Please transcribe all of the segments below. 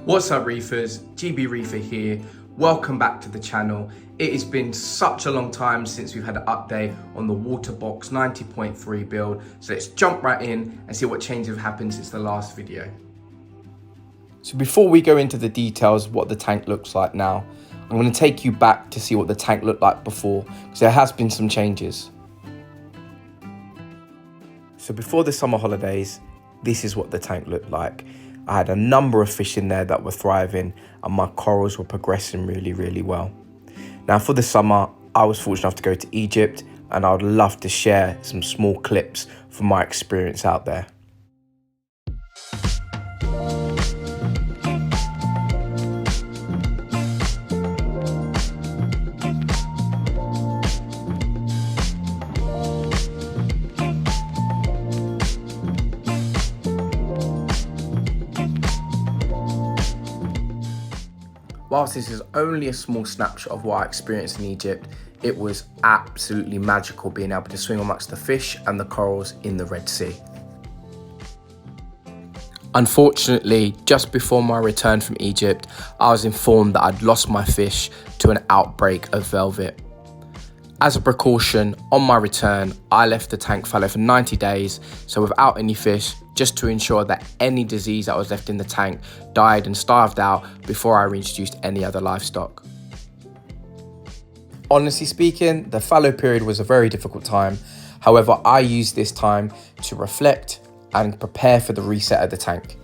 What's up reefers, GB Reefer here. Welcome back to the channel. It has been such a long time since we've had an update on the Waterbox 90.3 build. So let's jump right in and see what changes have happened since the last video. So before we go into the details of what the tank looks like now, I'm going to take you back to see what the tank looked like before, because there has been some changes. So before the summer holidays, this is what the tank looked like. I had a number of fish in there that were thriving and my corals were progressing really well. Now for the summer, I was fortunate enough to go to Egypt and I would love to share some small clips from my experience out there. Whilst this is only a small snapshot of what I experienced in Egypt, it was absolutely magical being able to swim amongst the fish and the corals in the Red Sea. Unfortunately, just before my return from Egypt, I was informed that I'd lost my fish to an outbreak of velvet. As a precaution, on my return, I left the tank fallow for 90 days, so without any fish, just to ensure that any disease that was left in the tank died and starved out before I reintroduced any other livestock. Honestly speaking, the fallow period was a very difficult time. However, I used this time to reflect and prepare for the reset of the tank.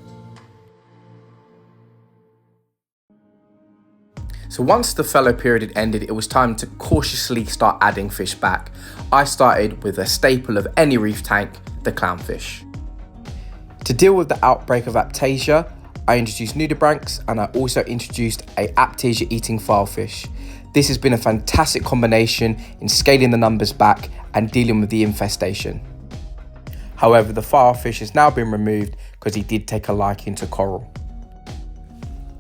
So once the fallow period had ended, it was time to cautiously start adding fish back. I started with a staple of any reef tank, the clownfish. To deal with the outbreak of aptasia, I introduced nudibranchs and I also introduced a aptasia eating filefish. This has been a fantastic combination in scaling the numbers back and dealing with the infestation. However, the filefish has now been removed because he did take a liking to coral.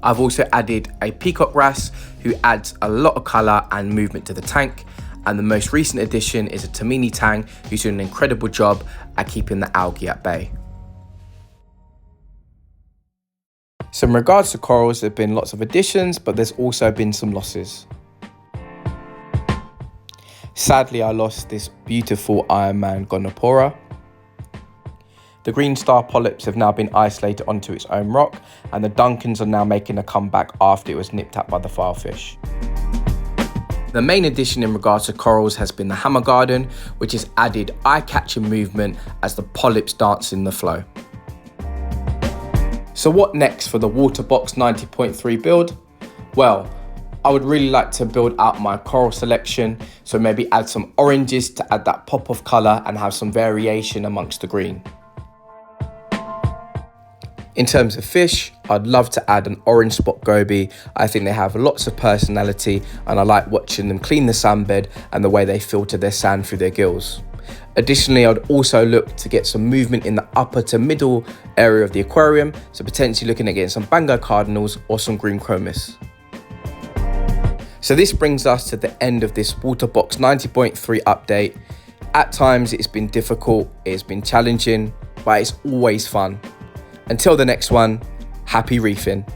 I've also added a peacock wrasse who adds a lot of colour and movement to the tank, and the most recent addition is a Tamini tang who's doing an incredible job at keeping the algae at bay. So in regards to corals, there have been lots of additions, but there's also been some losses. Sadly, I lost this beautiful Iron Man Gonopora. The green star polyps have now been isolated onto its own rock, and the Duncans are now making a comeback after it was nipped at by the filefish. The main addition in regards to corals has been the hammer garden, which has added eye-catching movement as the polyps dance in the flow. So what next for the Waterbox 90.3 build? Well, I would really like to build out my coral selection, so maybe add some oranges to add that pop of colour and have some variation amongst the green. In terms of fish, I'd love to add an orange spot goby. I think they have lots of personality and I like watching them clean the sandbed and the way they filter their sand through their gills. Additionally, I'd also look to get some movement in the upper to middle area of the aquarium, so potentially looking at getting some Bango cardinals or some green chromis. So this brings us to the end of this Waterbox 90.3 update. At times it's been difficult, it's been challenging, but it's always fun. Until the next one, happy reefing.